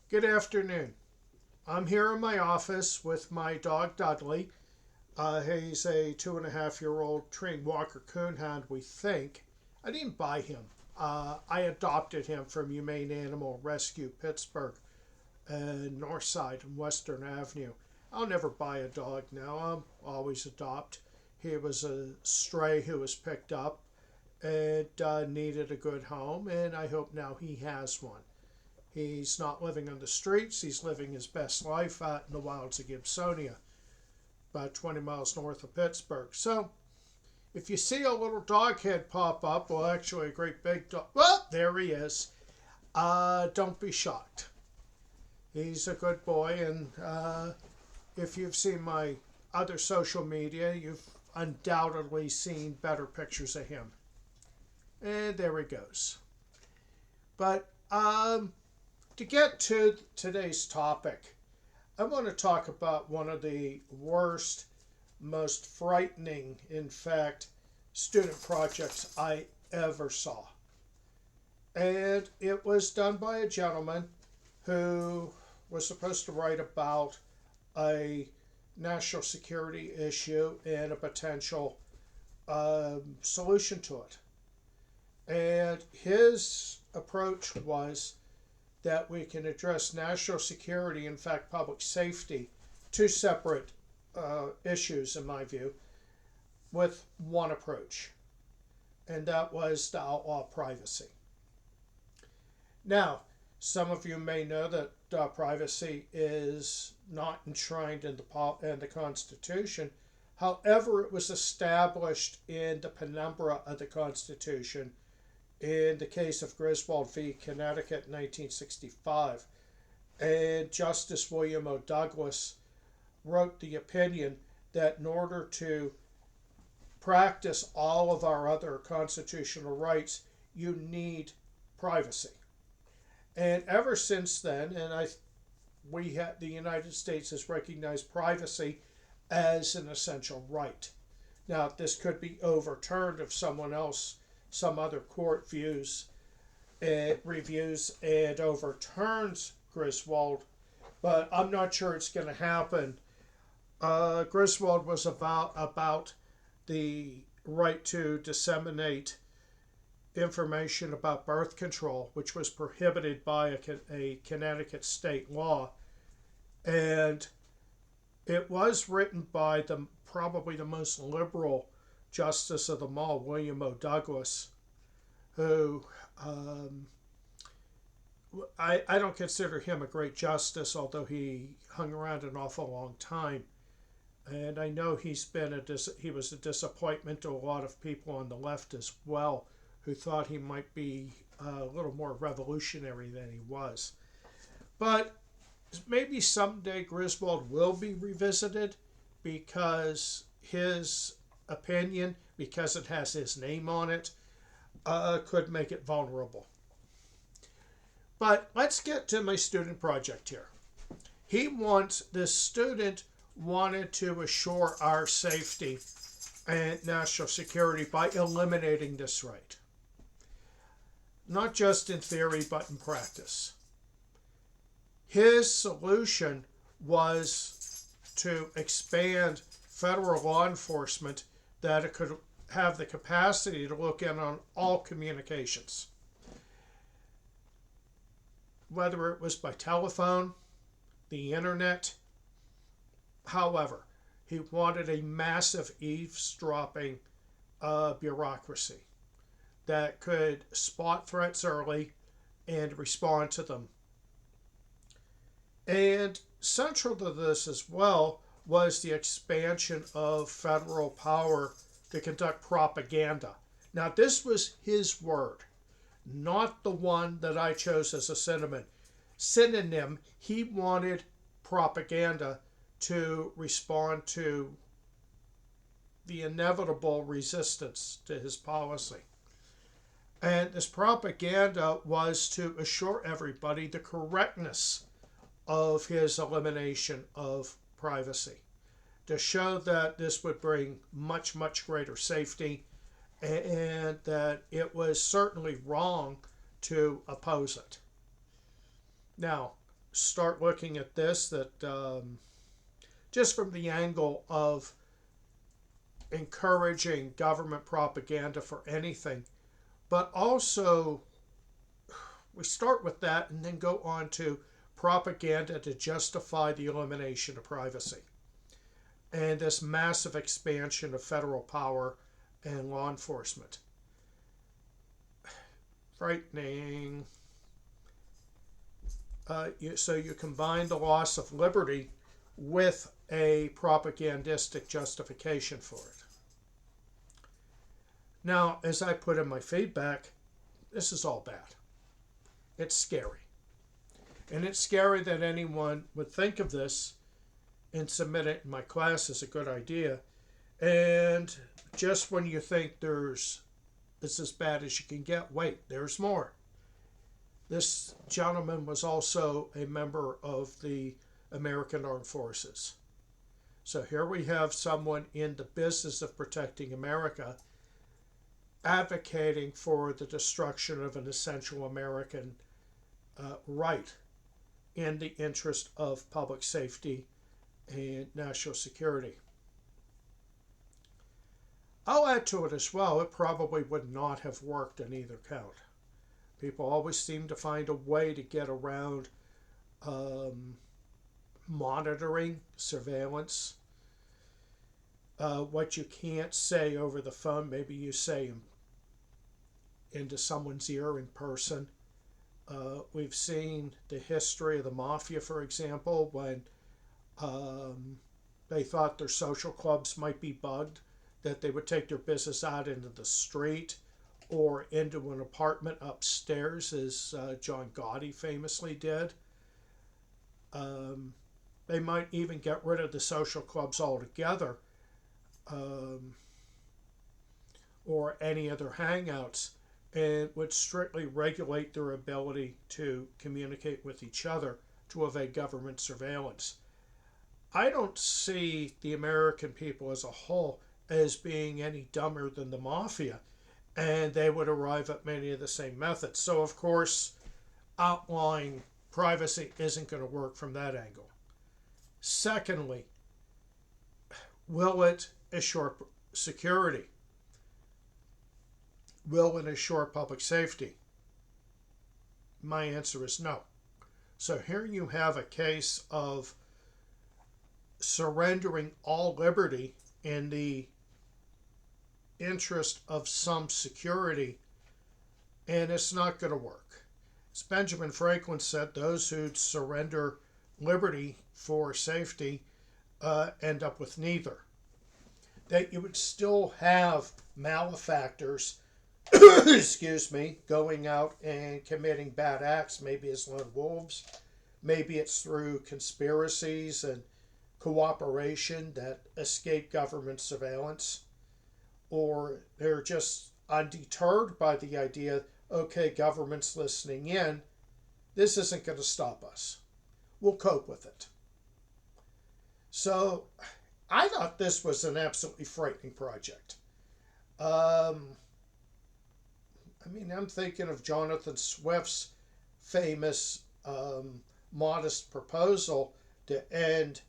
Good afternoon. I'm here in my office with my dog Dudley. He's a 2.5-year-old trained Walker Coonhound, we think. I didn't buy him. I adopted him from Humane Animal Rescue Pittsburgh, Northside and Western Avenue. I'll never buy a dog now. I'll always adopt. He was a stray who was picked up and needed a good home, and I hope now he has one. He's not living on the streets. He's living his best life out in the wilds of Gibsonia, about 20 miles north of Pittsburgh. So if you see a little dog head pop up, well, actually a great big dog, well, there he is. Don't be shocked. He's a good boy, and if you've seen my other social media, you've undoubtedly seen better pictures of him. And there he goes. But to get to today's topic, I want to talk about one of the worst, most frightening, in fact, student projects I ever saw. And it was done by a gentleman who was supposed to write about a national security issue and a potential solution to it. And his approach was that we can address national security, in fact, public safety, two separate issues, in my view, with one approach, and that was to outlaw privacy. Now, some of you may know that privacy is not enshrined in the Constitution. However, it was established in the penumbra of the Constitution in the case of Griswold v. Connecticut in 1965. And Justice William O. Douglas wrote the opinion that in order to practice all of our other constitutional rights, you need privacy. And ever since then, the United States has recognized privacy as an essential right. Now, this could be overturned if some other court reviews and overturns Griswold, but I'm not sure it's going to happen. Griswold was about the right to disseminate information about birth control, which was prohibited by a Connecticut state law, and it was written by probably the most liberal justice of them all, William O. Douglas, who I don't consider him a great justice, although he hung around an awful long time. And I know he was a disappointment to a lot of people on the left as well, who thought he might be a little more revolutionary than he was. But maybe someday Griswold will be revisited because his opinion, because it has his name on it, could make it vulnerable. But let's get to my student project here. This student wanted to assure our safety and national security by eliminating this right. Not just in theory, but in practice. His solution was to expand federal law enforcement that it could have the capacity to look in on all communications, whether it was by telephone, the internet. However, he wanted a massive eavesdropping bureaucracy that could spot threats early and respond to them. And central to this as well was the expansion of federal power to conduct propaganda. Now, this was his word, not the one that I chose as a synonym. He wanted propaganda to respond to the inevitable resistance to his policy. And this propaganda was to assure everybody the correctness of his elimination of privacy, to show that this would bring much, much greater safety, and that it was certainly wrong to oppose it. Now, start looking at this, that just from the angle of encouraging government propaganda for anything, but also we start with that and then go on to propaganda to justify the elimination of privacy and this massive expansion of federal power and law enforcement. Frightening. So you combine the loss of liberty with a propagandistic justification for it. Now, as I put in my feedback, this is all bad. It's scary. And it's scary that anyone would think of this and submit it in my class as a good idea. And just when you think it's as bad as you can get, wait, there's more. This gentleman was also a member of the American Armed Forces. So here we have someone in the business of protecting America advocating for the destruction of an essential American right in the interest of public safety and national security. I'll add to it as well, it probably would not have worked in either count. People always seem to find a way to get around monitoring, surveillance. What you can't say over the phone, maybe you say into someone's ear in person. We've seen the history of the mafia, for example, when they thought their social clubs might be bugged, that they would take their business out into the street or into an apartment upstairs, as John Gotti famously did. They might even get rid of the social clubs altogether, or any other hangouts, and would strictly regulate their ability to communicate with each other to evade government surveillance. I don't see the American people as a whole as being any dumber than the mafia, and they would arrive at many of the same methods. So, of course, outlawing privacy isn't going to work from that angle. Secondly, will it assure security? Will it assure public safety? My answer is no. So here you have a case of surrendering all liberty in the interest of some security, and it's not going to work. As Benjamin Franklin said, those who surrender liberty for safety end up with neither. That you would still have malefactors excuse me, going out and committing bad acts, maybe as lone wolves, maybe it's through conspiracies and cooperation that escape government surveillance, or they're just undeterred by the idea, okay, government's listening in, this isn't going to stop us. We'll cope with it. So I thought this was an absolutely frightening project. I'm thinking of Jonathan Swift's famous modest proposal to end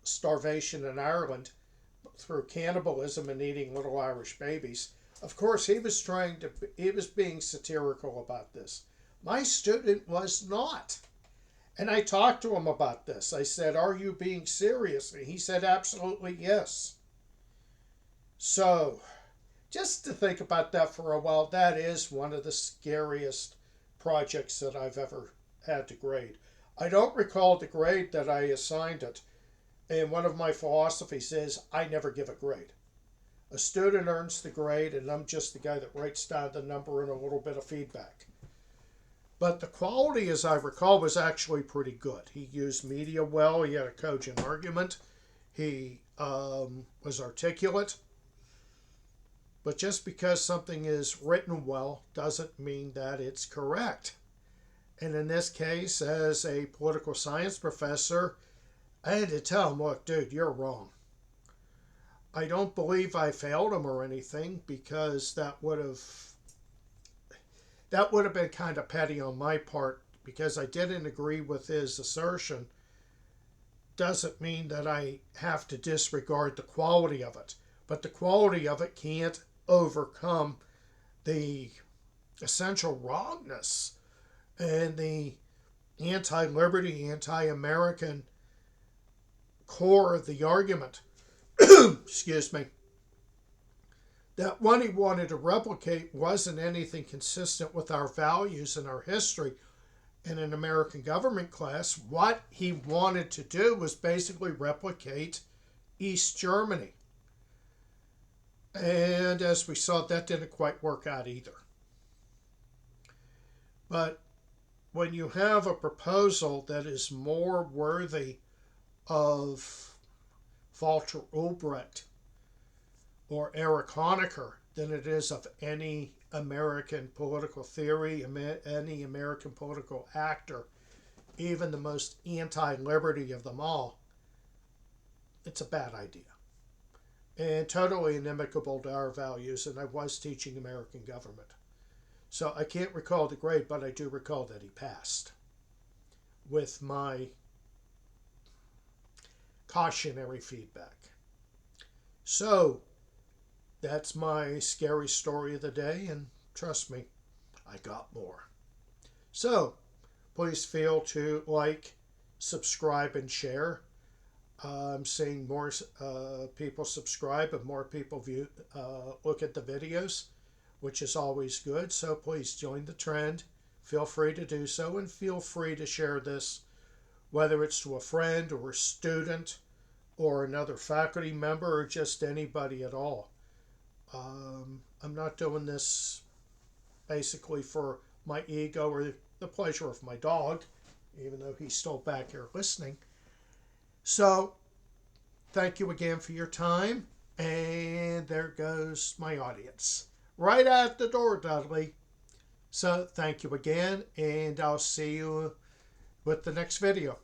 starvation in Ireland through cannibalism and eating little Irish babies. Of course, he was being satirical about this. My student was not. And I talked to him about this. I said, "Are you being serious?" And he said, "Absolutely, yes." So, just to think about that for a while, that is one of the scariest projects that I've ever had to grade. I don't recall the grade that I assigned it. And one of my philosophies is I never give a grade. A student earns the grade, and I'm just the guy that writes down the number and a little bit of feedback. But the quality, as I recall, was actually pretty good. He used media well. He had a cogent argument. He was articulate. But just because something is written well doesn't mean that it's correct. And in this case, as a political science professor, I had to tell him, "Look, dude, you're wrong." I don't believe I failed him or anything, because that would have been kind of petty on my part, because I didn't agree with his assertion doesn't mean that I have to disregard the quality of it. But the quality of it can't overcome the essential wrongness and the anti-liberty, anti-American core of the argument. Excuse me. That what he wanted to replicate wasn't anything consistent with our values and our history in an American government class. What he wanted to do was basically replicate East Germany. And as we saw, that didn't quite work out either. But when you have a proposal that is more worthy of Walter Ulbricht or Erich Honecker than it is of any American political theory, any American political actor, even the most anti-liberty of them all, it's a bad idea. And totally inimical to our values, and I was teaching American government. So I can't recall the grade, but I do recall that he passed with my cautionary feedback. So that's my scary story of the day, and trust me, I got more. So please feel to like, subscribe, and share. I'm seeing more people subscribe and more people look at the videos, which is always good. So please join the trend. Feel free to do so, and feel free to share this, whether it's to a friend or a student or another faculty member or just anybody at all. I'm not doing this basically for my ego or the pleasure of my dog, even though he's still back here listening. So, thank you again for your time. And there goes my audience. Right at the door, Dudley. So, thank you again, and I'll see you with the next video.